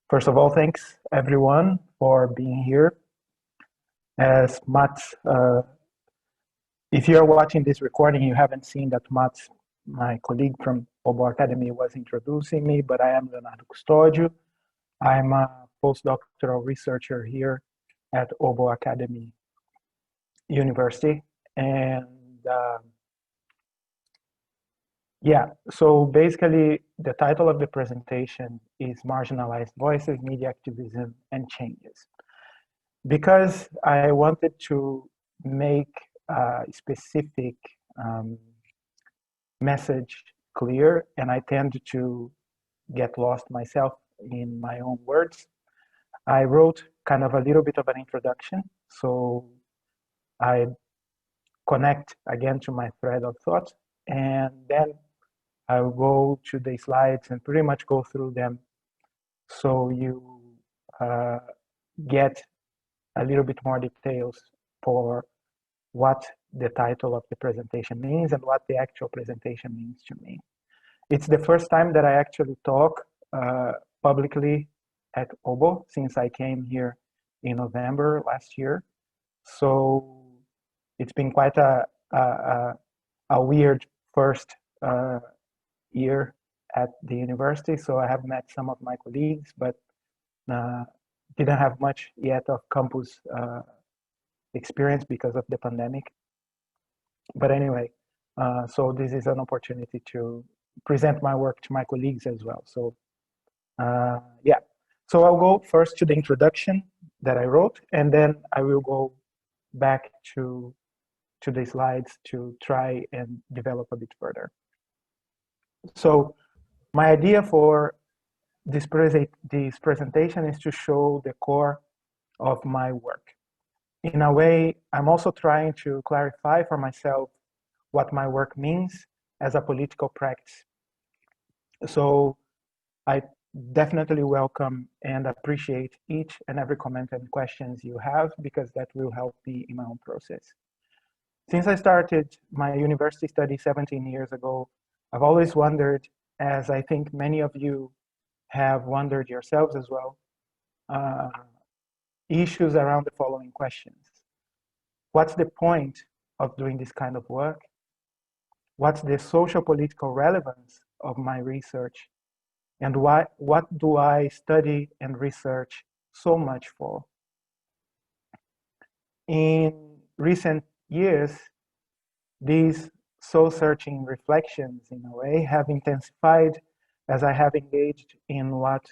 First of all, thanks everyone for being here. As Mats, if you're watching this recording, you haven't seen that Mats, my colleague from OBO Akademi, was introducing me, but I am Leonardo Custodio. I'm a postdoctoral researcher here at OBO Akademi University. And so basically the title of the presentation is Marginalized Voices, Media Activism and Changes. Because I wanted to make a specific message clear, and I tend to get lost myself in my own words, I wrote kind of a little bit of an introduction. So I connect again to my thread of thought, and then I'll go to the slides and pretty much go through them so you get a little bit more details for what the title of the presentation means and what the actual presentation means to me. It's the first time that I actually talk publicly at OBO since I came here in November last year. So it's been quite a weird first year at the university. So I have met some of my colleagues, but didn't have much yet of campus experience because of the pandemic. But anyway, so this is an opportunity to present my work to my colleagues as well. So so I'll go first to the introduction that I wrote, and then I will go back to the slides to try and develop a bit further. So my idea for this presentation is to show the core of my work. In a way, I'm also trying to clarify for myself what my work means as a political practice. So I definitely welcome and appreciate each and every comment and questions you have, because that will help me in my own process. Since I started my university study 17 years ago, I've always wondered, as I think many of you have wondered yourselves as well, issues around the following questions. What's the point of doing this kind of work? What's the social political relevance of my research? And what do I study and research so much for? In recent years, these soul-searching reflections, in a way, have intensified as I have engaged in what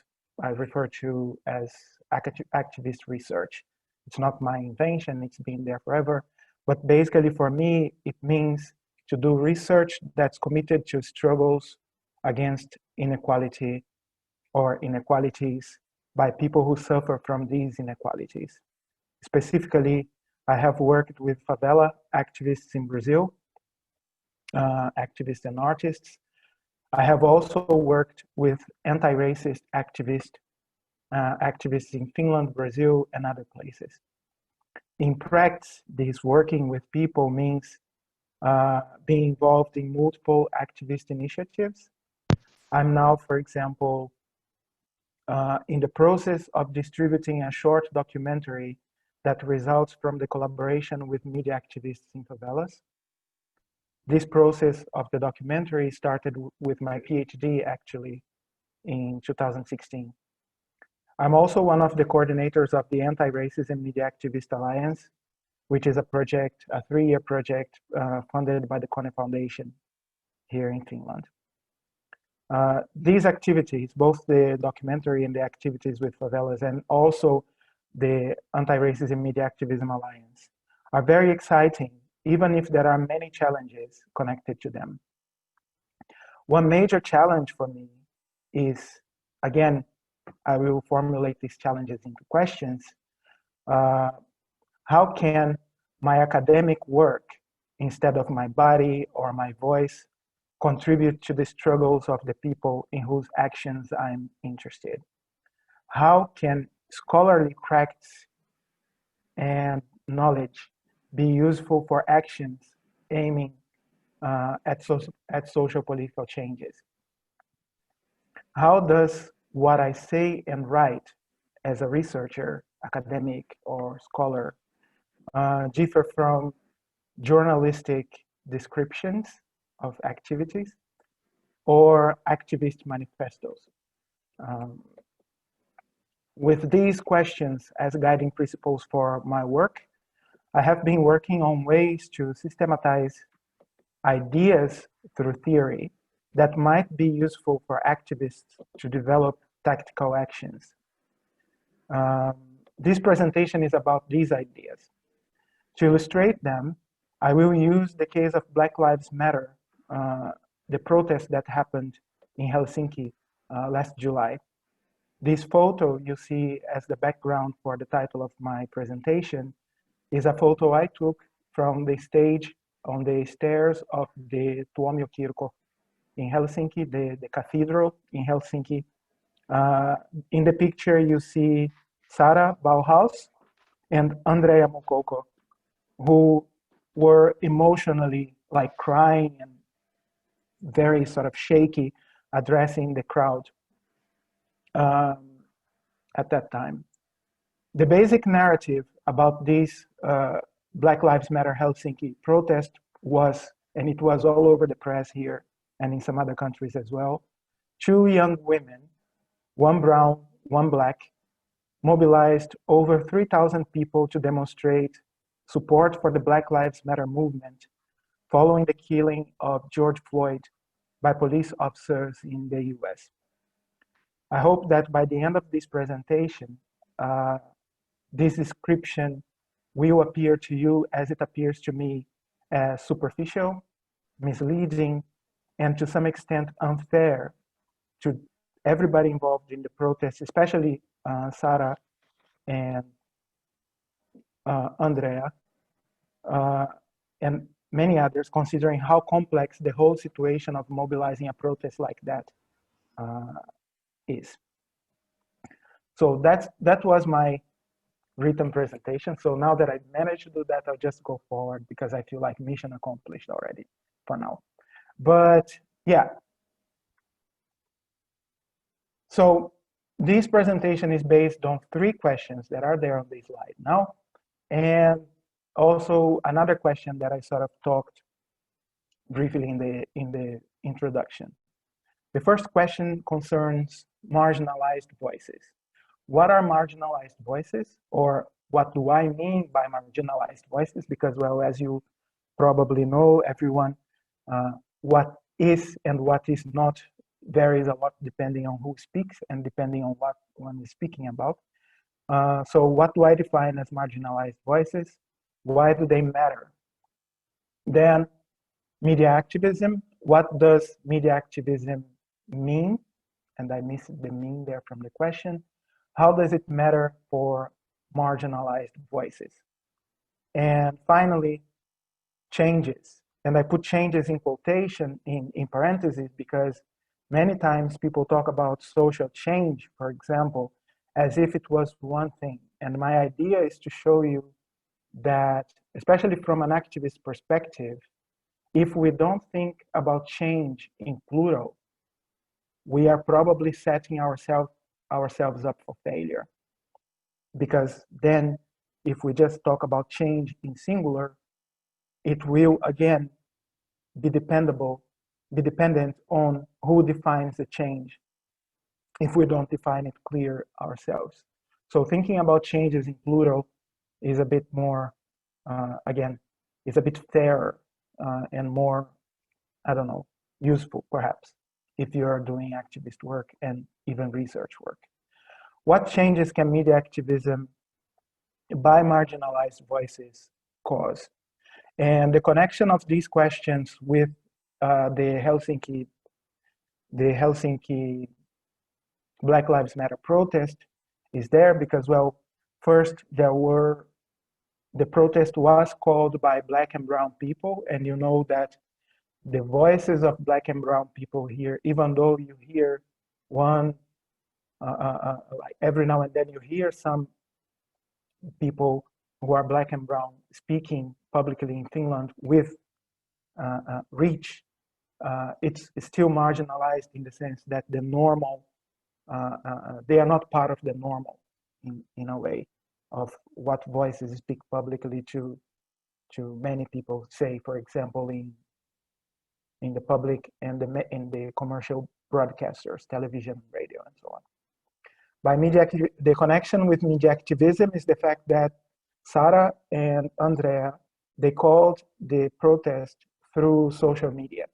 I refer to as activist research. It's not my invention, it's been there forever. But basically for me, it means to do research that's committed to struggles against inequality or inequalities by people who suffer from these inequalities. Specifically, I have worked with favela activists in Brazil, activists and artists. I have also worked with anti-racist activists in Finland, Brazil, and other places. In practice, this working with people means being involved in multiple activist initiatives. I'm now, for example, in the process of distributing a short documentary that results from the collaboration with media activists in favelas. This process of the documentary started with my PhD, actually, in 2016. I'm also one of the coordinators of the Anti-Racism Media Activist Alliance, which is a project, a 3-year project funded by the Kone Foundation here in Finland. These activities, both the documentary and the activities with favelas, and also the Anti-Racism Media Activism Alliance, are very exciting, even if there are many challenges connected to them. One major challenge for me is, again, I will formulate these challenges into questions. How can my academic work, instead of my body or my voice, contribute to the struggles of the people in whose actions I'm interested? How can scholarly practice and knowledge be useful for actions aiming at social political changes? How does what I say and write as a researcher, academic, or scholar differ from journalistic descriptions of activities or activist manifestos. Um, with these questions as guiding principles for my work, I have been working on ways to systematize ideas through theory that might be useful for activists to develop tactical actions. This presentation is about these ideas. To illustrate them, I will use the case of Black Lives Matter, the protest that happened in Helsinki last July. This photo you see as the background for the title of my presentation is a photo I took from the stage on the stairs of the Tuomiokirko in Helsinki, the cathedral in Helsinki. In the picture, you see Sara Bauhaus and Andrea Mukoko, who were emotionally like crying and very sort of shaky, addressing the crowd at that time. The basic narrative about this Black Lives Matter Helsinki protest was, and it was all over the press here and in some other countries as well, two young women, one brown, one black, mobilized over 3,000 people to demonstrate support for the Black Lives Matter movement following the killing of George Floyd by police officers in the US. I hope that by the end of this presentation, this description will appear to you as it appears to me as superficial, misleading, and to some extent unfair to everybody involved in the protest, especially Sara and Andrea, and many others, considering how complex the whole situation of mobilizing a protest like that is. So that was my written presentation. So now that I've managed to do that, I'll just go forward because I feel like mission accomplished already for now. But yeah. So this presentation is based on 3 questions that are there on this slide now. And also another question that I sort of talked briefly in the introduction. The first question concerns marginalized voices. What are marginalized voices, or what do I mean by marginalized voices? Because, well, as you probably know, everyone, what is and what is not varies a lot depending on who speaks and depending on what one is speaking about. So what do I define as marginalized voices? Why do they matter? Then media activism. What does media activism mean? And I missed the mean there from the question. How does it matter for marginalized voices? And finally, changes. And I put changes in quotation in parentheses because many times people talk about social change, for example, as if it was one thing. And my idea is to show you that, especially from an activist perspective, if we don't think about change in plural, we are probably setting ourselves up for failure. Because then, if we just talk about change in singular, it will again be dependent on who defines the change if we don't define it clear ourselves. So thinking about changes in plural is a bit more, again, is a bit fairer and more, I don't know, useful perhaps if you're doing activist work and even research work. What changes can media activism by marginalized voices cause? And the connection of these questions with the Helsinki Black Lives Matter protest is there because, well, first the protest was called by Black and brown people, and you know that the voices of Black and brown people here, even though you hear one, like every now and then you hear some people who are Black and brown speaking publicly in Finland with reach, it's still marginalized in the sense that the normal they are not part of the normal in a way of what voices speak publicly to many people, say, for example, in the public and in the commercial broadcasters, television, radio, and so on. By the connection with media activism is the fact that Sarah and Andrea, they called the protest through social media.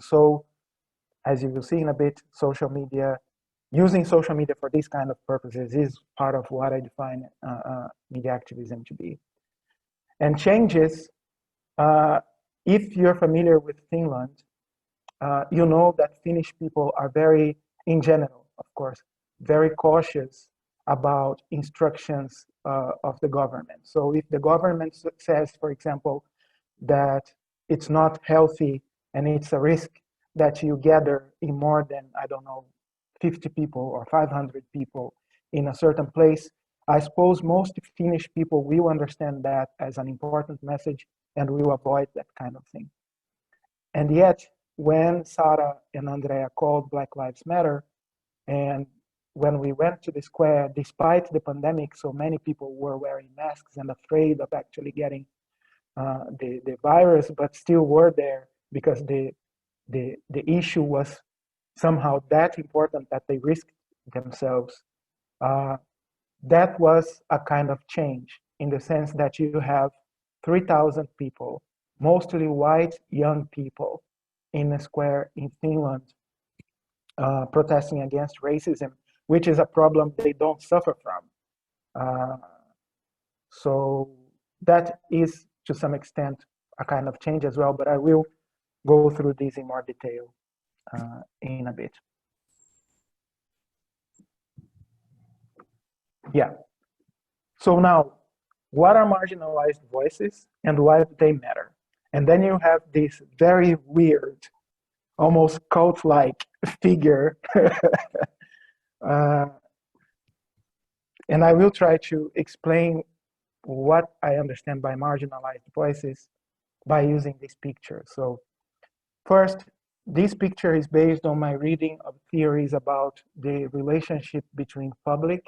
So as you will see in a bit, using social media for these kind of purposes is part of what I define media activism to be. And changes, if you're familiar with Finland, you know that Finnish people are very, in general, of course, very cautious about instructions of the government. So if the government says, for example, that it's not healthy and it's a risk that you gather in more than, I don't know, 50 people or 500 people in a certain place, I suppose most Finnish people will understand that as an important message and will avoid that kind of thing. And yet, when Sarah and Andrea called Black Lives Matter, and when we went to the square, despite the pandemic, so many people were wearing masks and afraid of actually getting the virus, but still were there because the issue was somehow that important that they risked themselves. That was a kind of change in the sense that you have 3,000 people, mostly white young people, in a square in Finland protesting against racism, which is a problem they don't suffer from. So that is, to some extent, a kind of change as well, but I will go through this in more detail in a bit. Yeah. So now, what are marginalized voices and why do they matter? And then you have this very weird, almost cult-like figure. And I will try to explain what I understand by marginalized voices by using this picture. So first, this picture is based on my reading of theories about the relationship between public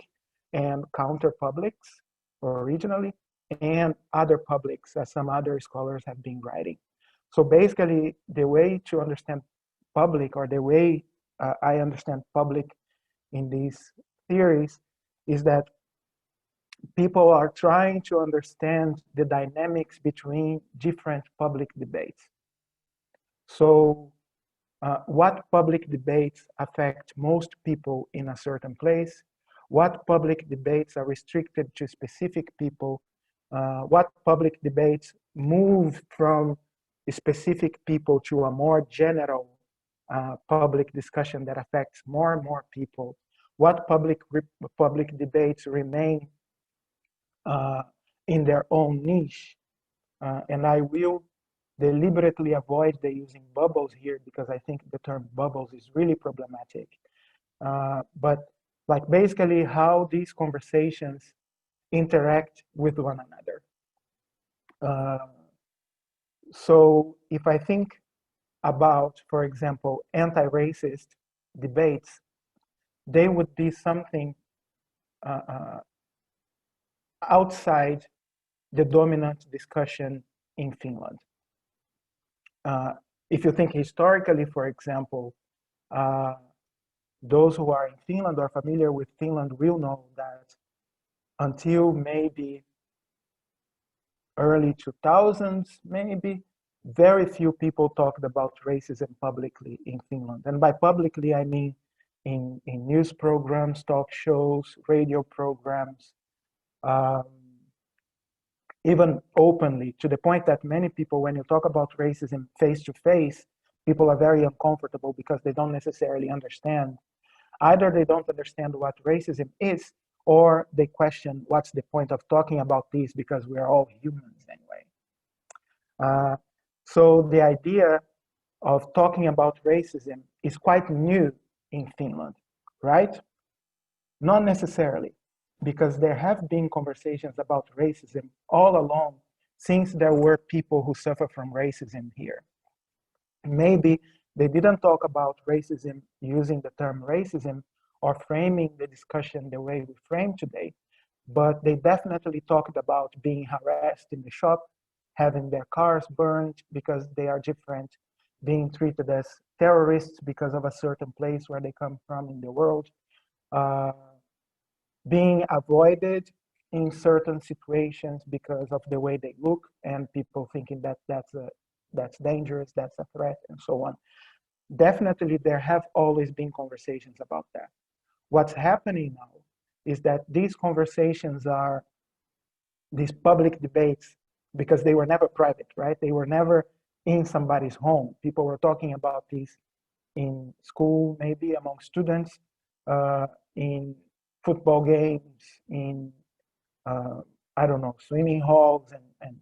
and counter-publics originally, and other publics, as some other scholars have been writing. So basically, the way to understand public, or the way I understand public in these theories, is that people are trying to understand the dynamics between different public debates. So what public debates affect most people in a certain place, what public debates are restricted to specific people, what public debates move from specific people to a more general public discussion that affects more and more people, what public debates remain in their own niche. And I will deliberately avoid the using bubbles here because I think the term bubbles is really problematic. But like basically how these conversations interact with one another. So if I think about, for example, anti-racist debates, they would be something outside the dominant discussion in Finland. If you think historically, for example, those who are in Finland or familiar with Finland will know that until maybe early 2000s, maybe, very few people talked about racism publicly in Finland. And by publicly, I mean in news programs, talk shows, radio programs, even openly, to the point that many people, when you talk about racism face to face, people are very uncomfortable because they don't necessarily understand. Either they don't understand what racism is, or they question what's the point of talking about this because we're all humans anyway. So the idea of talking about racism is quite new in Finland, right? Not necessarily, because there have been conversations about racism all along since there were people who suffer from racism here. Maybe They didn't talk about racism using the term racism or framing the discussion the way we frame today, but they definitely talked about being harassed in the shop, having their cars burned because they are different, being treated as terrorists because of a certain place where they come from in the world, uh, being avoided in certain situations because of the way they look and people thinking that that's dangerous, that's a threat, and so on. Definitely, there have always been conversations about that. What's happening now is that these conversations are these public debates because they were never private, right? They were never in somebody's home. People were talking about this in school, maybe among students, in football games, in, I don't know, swimming halls and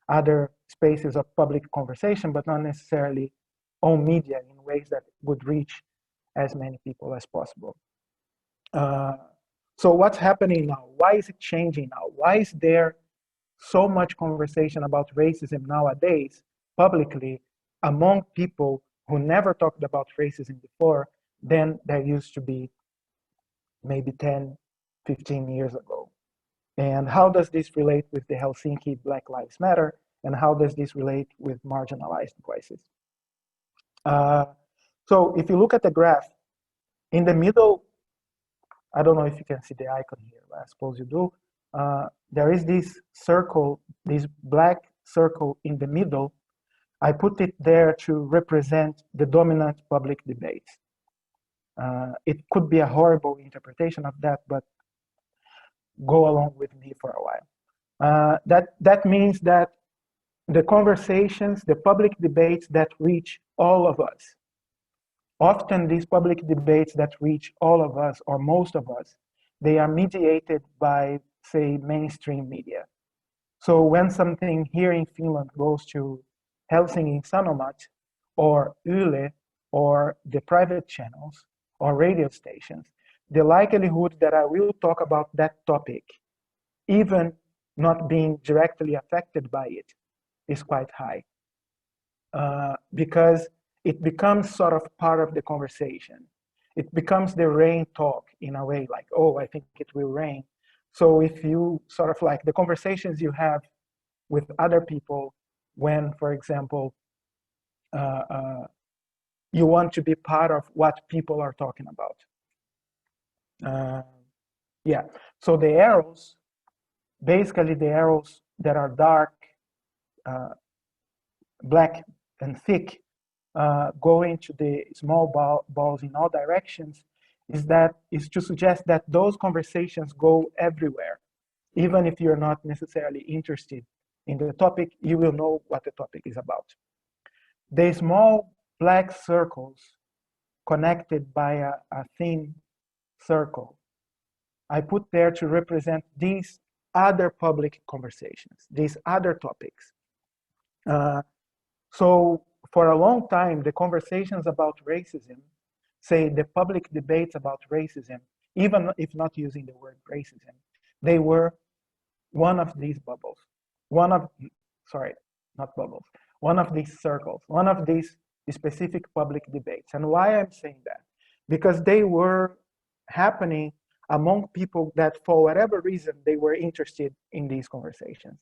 other spaces of public conversation, but not necessarily on media in ways that would reach as many people as possible. So what's happening now? Why is it changing now? Why is there so much conversation about racism nowadays publicly among people who never talked about racism before than there used to be maybe 10, 15 years ago? And how does this relate with the Helsinki Black Lives Matter? And how does this relate with marginalized voices? So if you look at the graph, in the middle, I don't know if you can see the icon here, but I suppose you do. There is this circle, this black circle in the middle. I put it there to represent the dominant public debates. It could be a horrible interpretation of that, but go along with me for a while. That means that the conversations, the public debates that reach all of us, often these public debates that reach all of us or most of us, they are mediated by, say, mainstream media. So when something here in Finland goes to Helsingin Sanomat or Yle or the private channels or radio stations, the likelihood that I will talk about that topic, even not being directly affected by it, is quite high. Because it becomes sort of part of the conversation. It becomes the rain talk in a way, like, oh, I think it will rain. So if you sort of like the conversations you have with other people when, for example, you want to be part of what people are talking about. Yeah, so the arrows, basically the arrows that are dark, black and thick, going to the small balls in all directions, is to suggest that those conversations go everywhere. Even if you're not necessarily interested in the topic, you will know what the topic is about. The small black circles connected by a thin circle, I put there to represent these other public conversations, these other topics. So for a long time, the conversations about racism, say the public debates about racism, even if not using the word racism, they were one of these bubbles, one of these circles, one of these specific public debates. And why I'm saying that? Because they were happening among people that for whatever reason, they were interested in these conversations.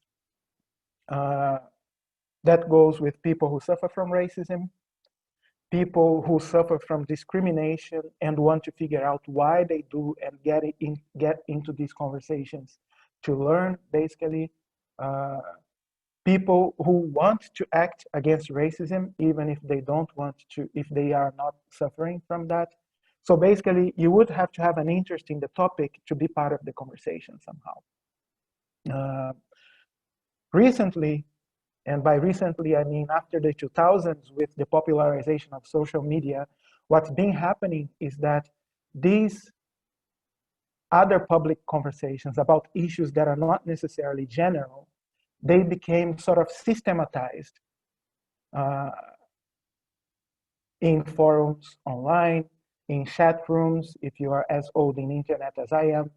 That goes with people who suffer from racism, people who suffer from discrimination and want to figure out why they do and get into these conversations to learn, basically. People who want to act against racism, even if they don't want to, if they are not suffering from that. So basically, you would have to have an interest in the topic to be part of the conversation somehow. Recently, and by recently, I mean after the 2000s, with the popularization of social media, what's been happening is that these other public conversations about issues that are not necessarily general, they became sort of systematized in forums online, in chat rooms, if you are as old in internet as I am,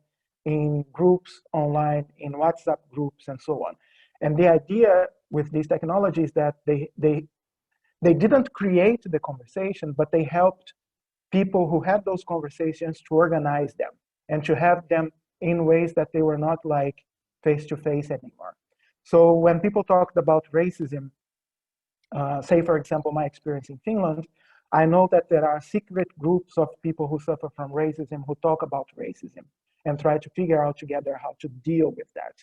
in groups online, in WhatsApp groups, and so on. And the idea with these technologies that They didn't create the conversation, but they helped people who had those conversations to organize them and to have them in ways that they were not like face-to-face anymore. So when people talked about racism, say for example, my experience in Finland, I know that there are secret groups of people who suffer from racism who talk about racism and try to figure out together how to deal with that,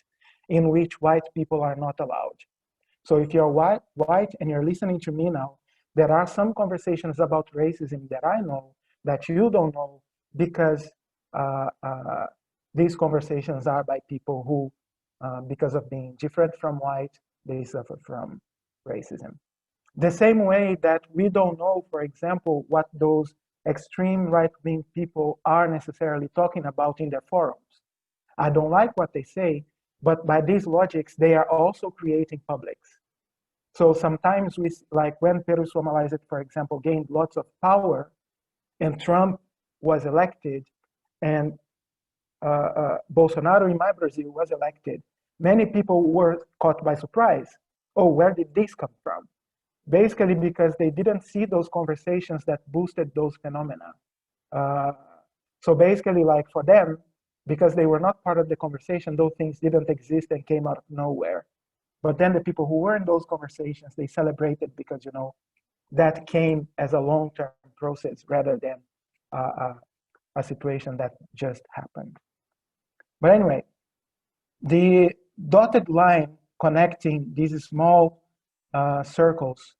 in which white people are not allowed. So if you're white and you're listening to me now, there are some conversations about racism that I know that you don't know, because these conversations are by people who, because of being different from white, they suffer from racism. The same way that we don't know, for example, what those extreme right-wing people are necessarily talking about in their forums. I don't like what they say, but by these logics, they are also creating publics. So sometimes we, like when Peru Formalized, for example, gained lots of power and Trump was elected and Bolsonaro in my Brazil was elected, many people were caught by surprise. Oh, where did this come from? Basically because they didn't see those conversations that boosted those phenomena. So basically, like for them, because they were not part of the conversation, those things didn't exist and came out of nowhere. But then the people who were in those conversations, they celebrated because, you know, that came as a long-term process rather than a situation that just happened. But anyway, the dotted line connecting these small circles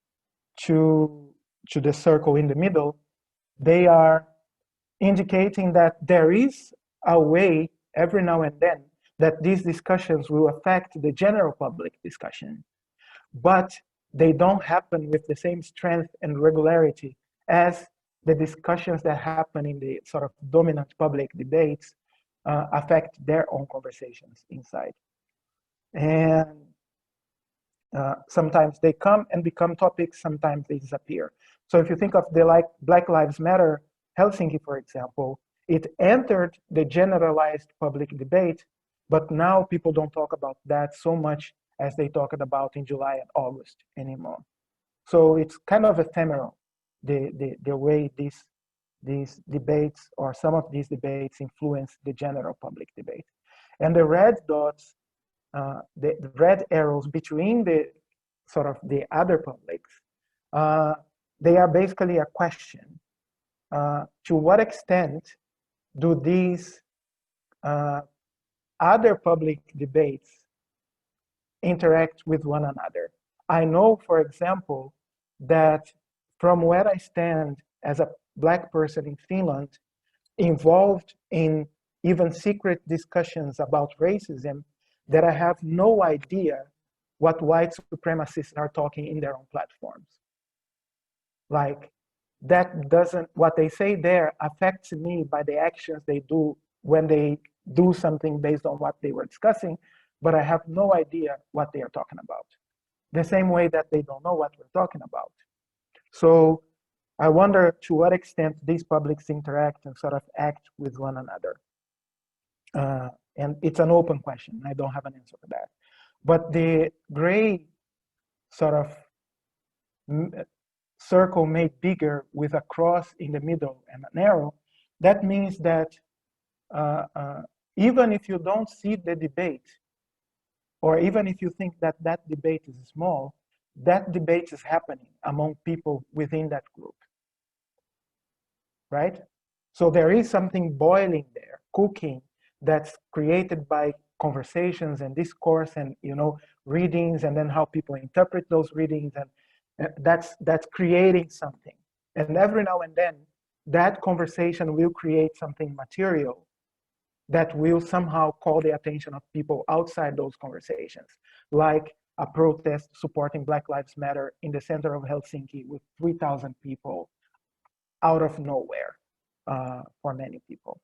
to the circle in the middle, they are indicating that there is a way every now and then that these discussions will affect the general public discussion, but they don't happen with the same strength and regularity as the discussions that happen in the sort of dominant public debates affect their own conversations inside. And sometimes they come and become topics, sometimes they disappear. So if you think of the like Black Lives Matter Helsinki, for example, it entered the generalized public debate, but now people don't talk about that so much as they talked about in July and August anymore. So it's kind of ephemeral, the way these debates or some of these debates influence the general public debate. And the red dots, the red arrows between the sort of the other publics, they are basically a question. To what extent do these other public debates interact with one another? I know, for example, that from where I stand as a Black person in Finland, involved in even secret discussions about racism, that I have no idea what white supremacists are talking in their own platforms. Like, that doesn't, what they say there affects me by the actions they do when they do something based on what they were discussing, but I have no idea what they are talking about. The same way that they don't know what we're talking about. So I wonder to what extent these publics interact and sort of act with one another. And it's an open question. I don't have an answer for that. But the gray sort of circle made bigger with a cross in the middle and an arrow, that means that even if you don't see the debate, or even if you think that that debate is small, that debate is happening among people within that group, right? So there is something boiling there, cooking, that's created by conversations and discourse and, you know, readings, and then how people interpret those readings, and that's creating something. And every now and then, that conversation will create something material that will somehow call the attention of people outside those conversations, like a protest supporting Black Lives Matter in the center of Helsinki with 3,000 people out of nowhere for many people.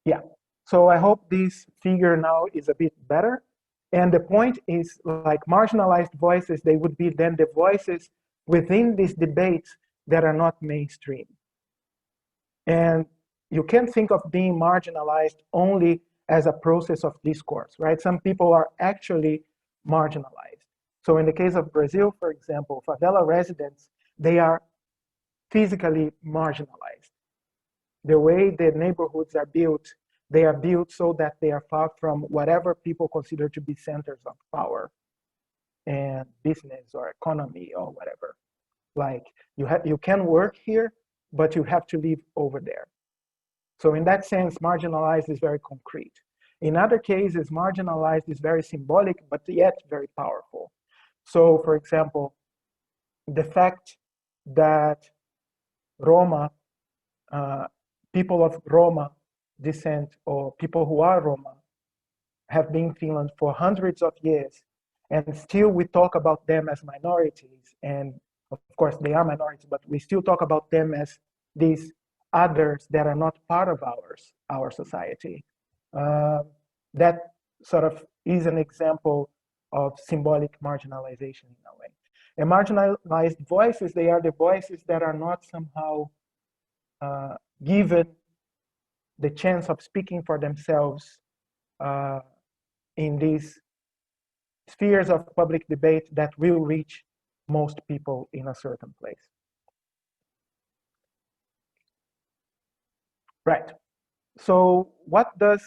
Yeah, so I hope this figure now is a bit better. And the point is, like, marginalized voices, they would be then the voices within these debates that are not mainstream. And you can't think of being marginalized only as a process of discourse, right? Some people are actually marginalized. So in the case of Brazil, for example, favela residents, they are physically marginalized. The way the neighborhoods are built, they are built so that they are far from whatever people consider to be centers of power and business or economy or whatever. Like you can work here, but you have to live over there. So in that sense, marginalized is very concrete. In other cases, marginalized is very symbolic, but yet very powerful. So for example, the fact that Roma, people of Roma descent or people who are Roma have been in Finland for hundreds of years, and still we talk about them as minorities, and of course they are minorities, but we still talk about them as these others that are not part of our society. That sort of is an example of symbolic marginalization in a way. And marginalized voices, they are the voices that are not somehow given the chance of speaking for themselves in these spheres of public debate that will reach most people in a certain place. Right. So what does,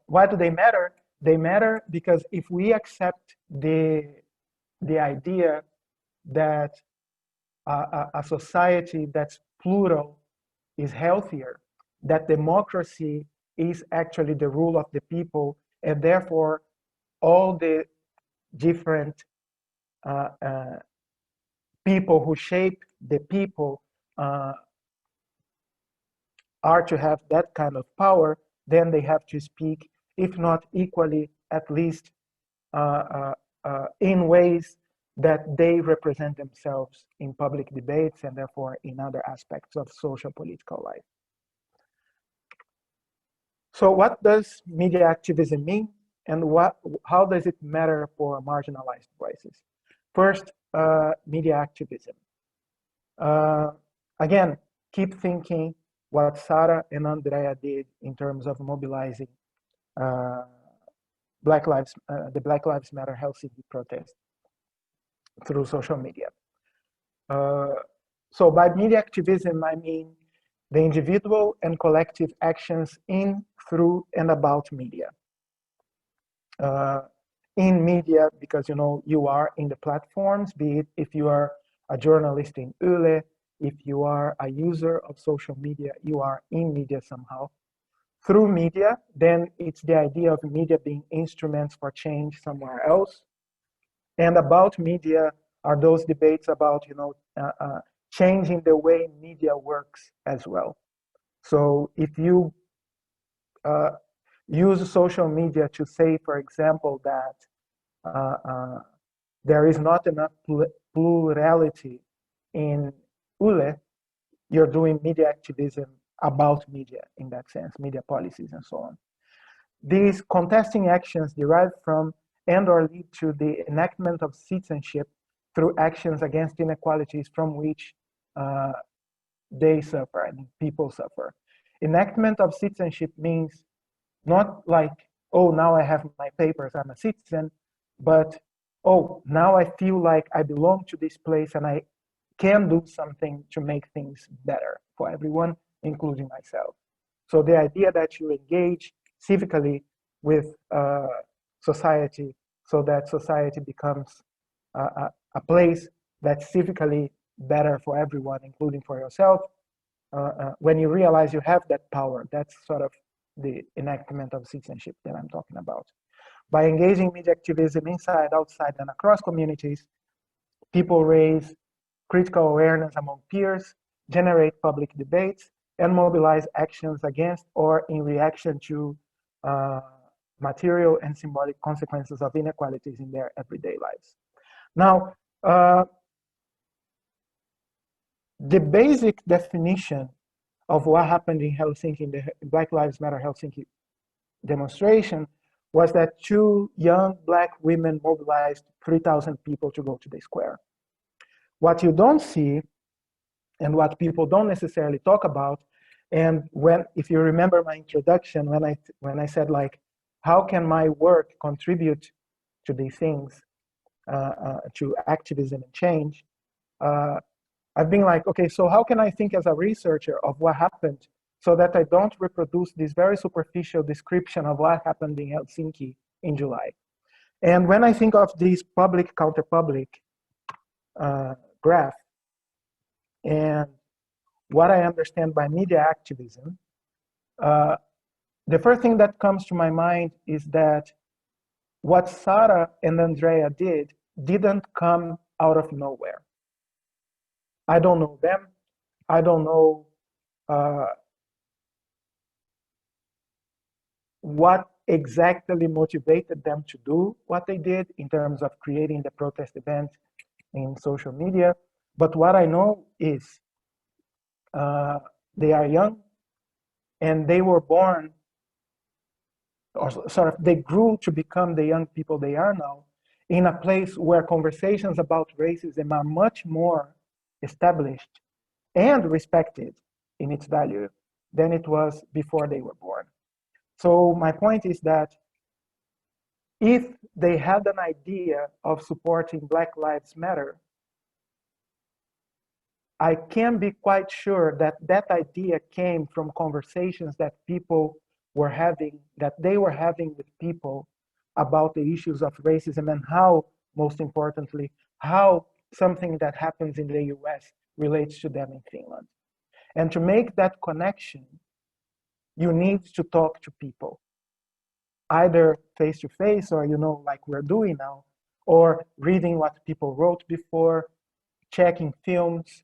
why do they matter? They matter because if we accept the idea that a society that's plural is healthier, that democracy is actually the rule of the people, and therefore all the different people who shape the people are to have that kind of power, then they have to speak, if not equally, at least in ways that they represent themselves in public debates and therefore in other aspects of social political life. So what does media activism mean, and how does it matter for marginalized voices? First, media activism. Again, keep thinking what Sarah and Andrea did in terms of mobilizing the Black Lives Matter Helsinki protest through social media. So by media activism, I mean the individual and collective actions in, through, and about media. In media, because you are in the platforms, be it if you are a journalist in Yle, if you are a user of social media, you are in media somehow. Through media, then it's the idea of media being instruments for change somewhere else. And about media are those debates about changing the way media works as well. So if you use social media to say, for example, that there is not enough plurality in Yle, you're doing media activism about media in that sense, media policies and so on. These contesting actions derive from and or lead to the enactment of citizenship through actions against inequalities from which they suffer and people suffer. Enactment of citizenship means not like, oh, now I have my papers, I'm a citizen, but, oh, now I feel like I belong to this place and I can do something to make things better for everyone, including myself. So the idea that you engage civically with society so that society becomes a place that's civically better for everyone, including for yourself, when you realize you have that power, that's sort of the enactment of citizenship that I'm talking about. By engaging media activism inside, outside, and across communities, people raise critical awareness among peers, generate public debates, and mobilize actions against or in reaction to material and symbolic consequences of inequalities in their everyday lives. Now, the basic definition of what happened in Helsinki, in the Black Lives Matter Helsinki demonstration, was that 2 young Black women mobilized 3,000 people to go to the square. What you don't see, and what people don't necessarily talk about, and if you remember my introduction, when I said like, how can my work contribute to these things? to activism and change, I've been like, okay, so how can I think as a researcher of what happened so that I don't reproduce this very superficial description of what happened in Helsinki in July? And when I think of this public counter-public graph and what I understand by media activism, the first thing that comes to my mind is that what Sarah and Andrea didn't come out of nowhere. I don't know them. I don't know what exactly motivated them to do what they did in terms of creating the protest event in social media. But what I know is they are young and they were born, or sort of they grew to become the young people they are now in a place where conversations about racism are much more established and respected in its value than it was before they were born. So my point is that if they had an idea of supporting Black Lives Matter, I can be quite sure that that idea came from conversations that people were having, that they were having with people about the issues of racism and how, most importantly, how something that happens in the US relates to them in Finland. And to make that connection, you need to talk to people, either face to face or, like we're doing now, or reading what people wrote before, checking films,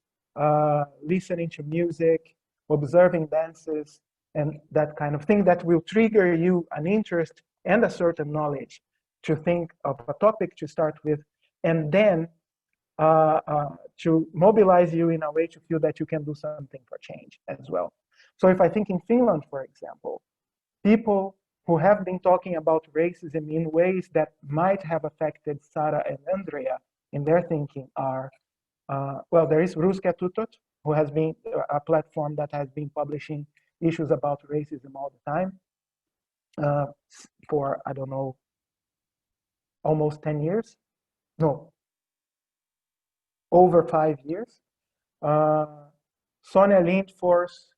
listening to music, observing dances, and that kind of thing that will trigger you an interest and a certain knowledge to think of a topic to start with, and then to mobilize you in a way to feel that you can do something for change as well. So if I think in Finland, for example, people who have been talking about racism in ways that might have affected Sara and Andrea in their thinking are, well, there is Ruske Tutot, who has been a platform that has been publishing issues about racism all the time for, I don't know, almost 10 years. No, over 5 years. Sonia Lindfors,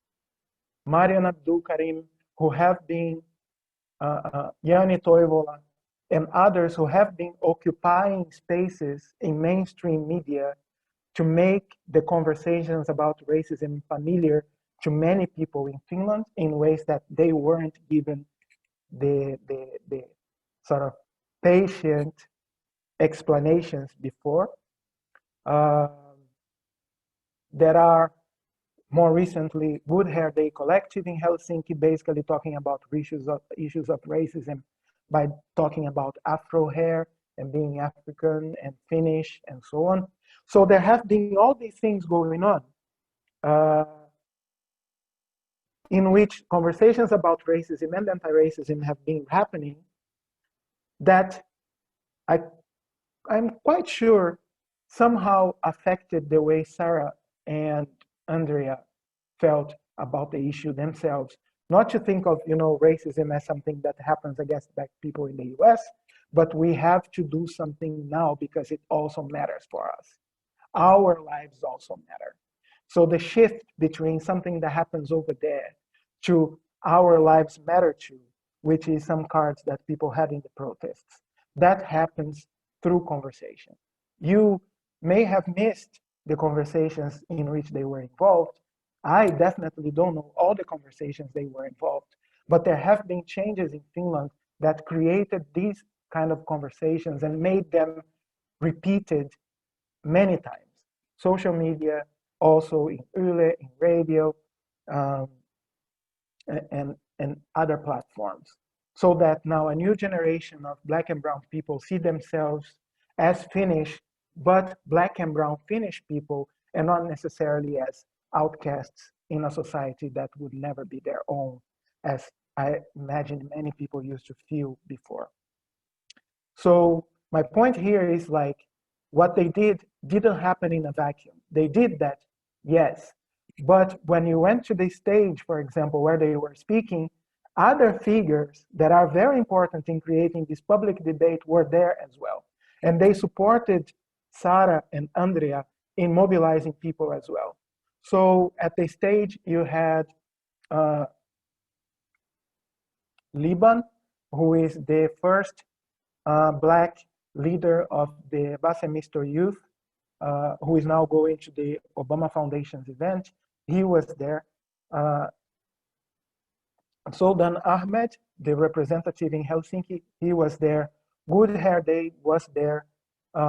Marian Abdul Karim, who have been, Jani Toivola, and others who have been occupying spaces in mainstream media to make the conversations about racism familiar to many people in Finland in ways that they weren't given the sort of patient explanations before. There are more recently Wood Hair Day Collective in Helsinki, basically talking about issues of racism by talking about Afro hair and being African and Finnish and so on. So there have been all these things going on in which conversations about racism and anti-racism have been happening that I'm quite sure somehow affected the way Sarah and Andrea felt about the issue themselves. Not to think of racism as something that happens against Black people in the US, but we have to do something now because it also matters for us. Our lives also matter. So the shift between something that happens over there to our lives matter too, which is some cards that people had in the protests, that happens through conversation. You may have missed the conversations in which they were involved. I definitely don't know all the conversations they were involved, but there have been changes in Finland that created these kind of conversations and made them repeated many times. Social media, also in Yle, in radio, and other platforms. So that now a new generation of Black and brown people see themselves as Finnish, but Black and brown Finnish people, and not necessarily as outcasts in a society that would never be their own, as I imagine many people used to feel before. So my point here is like, what they didn't happen in a vacuum. They did that, yes. But when you went to the stage, for example, where they were speaking, other figures that are very important in creating this public debate were there as well. And they supported Sara and Andrea in mobilizing people as well. So at the stage, you had Liban, who is the first Black leader of the Basemister Youth, who is now going to the Obama Foundation's event. He was there. Soldan Ahmed, the representative in Helsinki, he was there. Good Hair Day was there.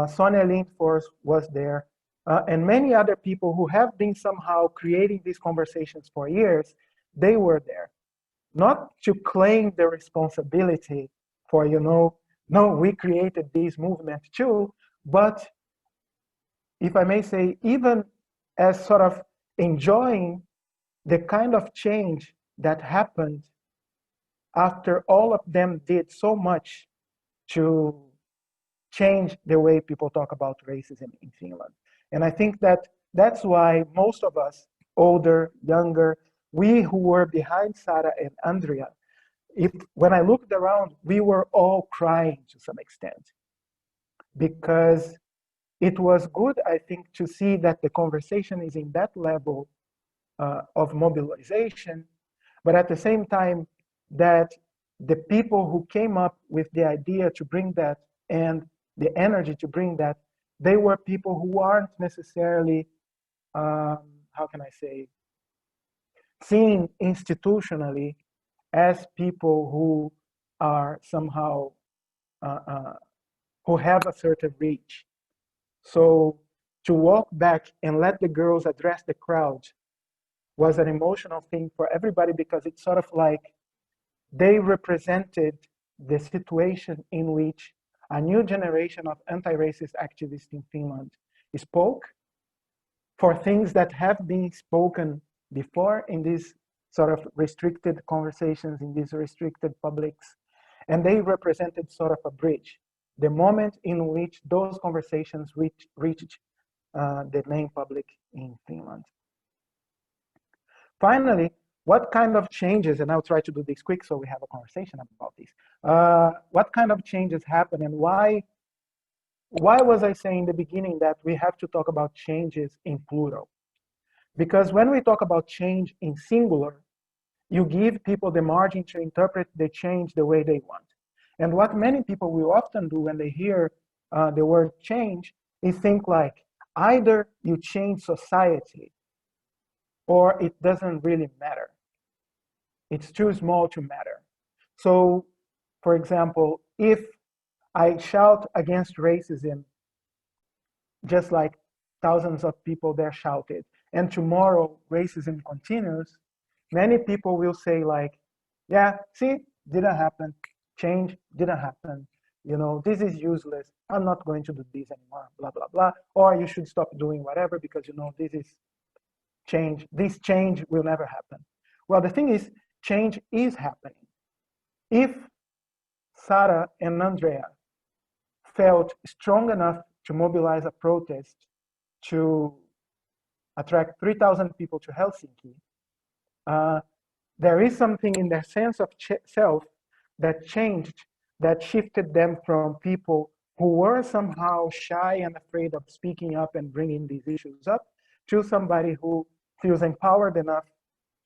Sonia Lindfors was there. And many other people who have been somehow creating these conversations for years, they were there. Not to claim the responsibility for, no, we created this movement too, but if I may say, even as sort of enjoying the kind of change that happened after all of them did so much to change the way people talk about racism in Finland. And I think that that's why most of us, older, younger, we who were behind Sara and Andrea, when I looked around, we were all crying to some extent, because it was good, I think, to see that the conversation is in that level of mobilization, but at the same time, that the people who came up with the idea to bring that and the energy to bring that, they were people who aren't necessarily, how can I say, seen institutionally as people who are somehow, who have a certain reach. So to walk back and let the girls address the crowd was an emotional thing for everybody, because it's sort of like they represented the situation in which a new generation of anti-racist activists in Finland spoke for things that have been spoken before in these sort of restricted conversations, in these restricted publics. And they represented sort of a bridge, the moment in which those conversations reached the main public in Finland. Finally, what kind of changes, and I'll try to do this quick so we have a conversation about this. What kind of changes happen, and why was I saying in the beginning that we have to talk about changes in plural? Because when we talk about change in singular, you give people the margin to interpret the change the way they want. And what many people will often do when they hear the word change is think like, either you change society or it doesn't really matter. It's too small to matter. So, for example, if I shout against racism, just like thousands of people there shouted, and tomorrow racism continues, many people will say like, yeah, see, didn't happen, change didn't happen, this is useless, I'm not going to do this anymore, blah, blah, blah, or you should stop doing whatever because, this is change, this change will never happen. Well, the thing is, change is happening. If Sara and Andrea felt strong enough to mobilize a protest to attract 3,000 people to Helsinki, there is something in their sense of self that changed, that shifted them from people who were somehow shy and afraid of speaking up and bringing these issues up to somebody who feels empowered enough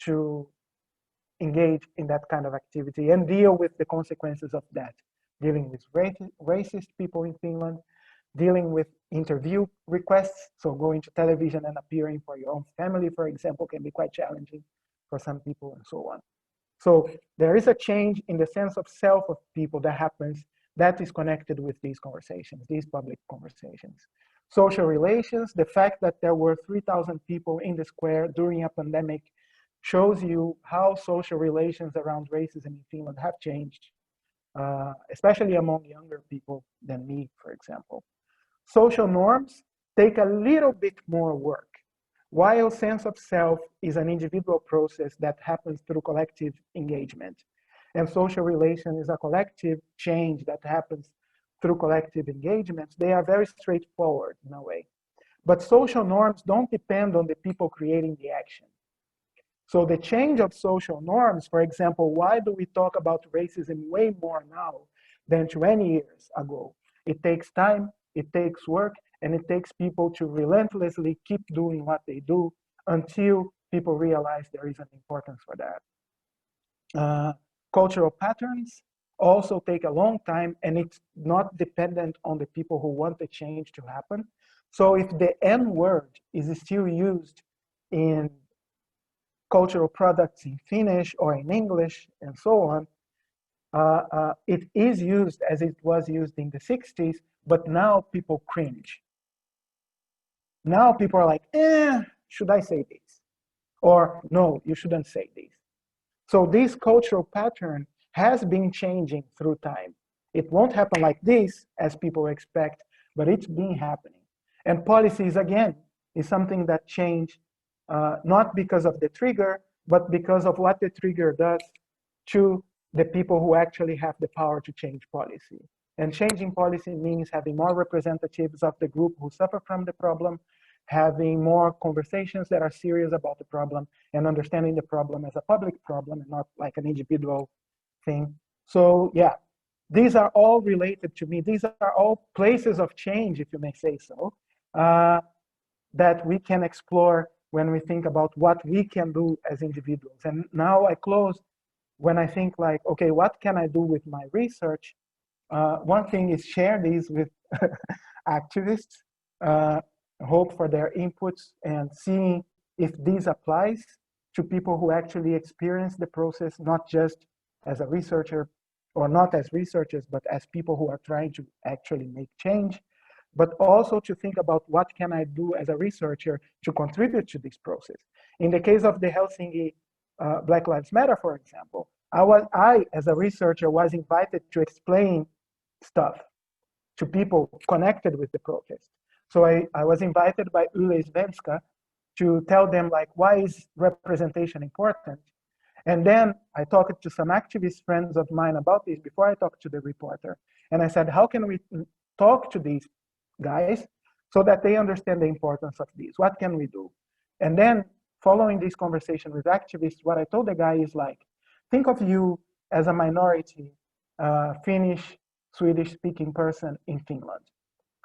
to engage in that kind of activity and deal with the consequences of that, dealing with racist people in Finland, dealing with interview requests, so going to television and appearing for your own family, for example, can be quite challenging for some people and so on. So there is a change in the sense of self of people that happens that is connected with these conversations, these public conversations. Social relations, the fact that there were 3,000 people in the square during a pandemic shows you how social relations around racism in Finland have changed, especially among younger people than me, for example. Social norms take a little bit more work. While sense of self is an individual process that happens through collective engagement, and social relation is a collective change that happens through collective engagements, they are very straightforward in a way. But social norms don't depend on the people creating the action. So the change of social norms, for example, why do we talk about racism way more now than 20 years ago? It takes time, it takes work, and it takes people to relentlessly keep doing what they do until people realize there is an importance for that. Cultural patterns also take a long time, and it's not dependent on the people who want the change to happen. So if the N word is still used in cultural products in Finnish or in English and so on, it is used as it was used in the 60s, but now people cringe. Now people are like, should I say this? Or no, you shouldn't say this. So this cultural pattern has been changing through time. It won't happen like this, as people expect, but it's been happening. And policies, again, is something that changed not because of the trigger, but because of what the trigger does to the people who actually have the power to change policy. And changing policy means having more representatives of the group who suffer from the problem, having more conversations that are serious about the problem, and understanding the problem as a public problem and not like an individual thing. So yeah, these are all related to me. These are all places of change, if you may say so, that we can explore when we think about what we can do as individuals. And now I close when I think like, okay, what can I do with my research? One thing is share these with activists, hope for their inputs, and seeing if this applies to people who actually experience the process, not just as a researcher or not as researchers, but as people who are trying to actually make change, but also to think about what can I do as a researcher to contribute to this process. In the case of the Helsinki Black Lives Matter, for example, I, as a researcher, was invited to explain stuff to people connected with the protest. So I was invited by Yle Svenska to tell them like, why is representation important? And then I talked to some activist friends of mine about this before I talked to the reporter. And I said, how can we talk to these guys so that they understand the importance of this? What can we do? And then following this conversation with activists, what I told the guy is like, think of you as a minority Finnish, Swedish-speaking person in Finland.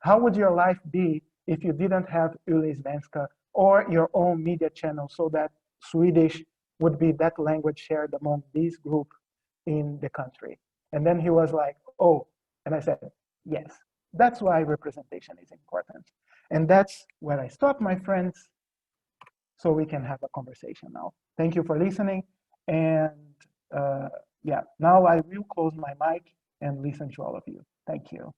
How would your life be if you didn't have Yle Svenska or your own media channel so that Swedish would be that language shared among this group in the country? And then he was like, oh, and I said, yes, that's why representation is important. And that's where I stop, my friends, so we can have a conversation now. Thank you for listening. And yeah, now I will close my mic and listen to all of you. Thank you.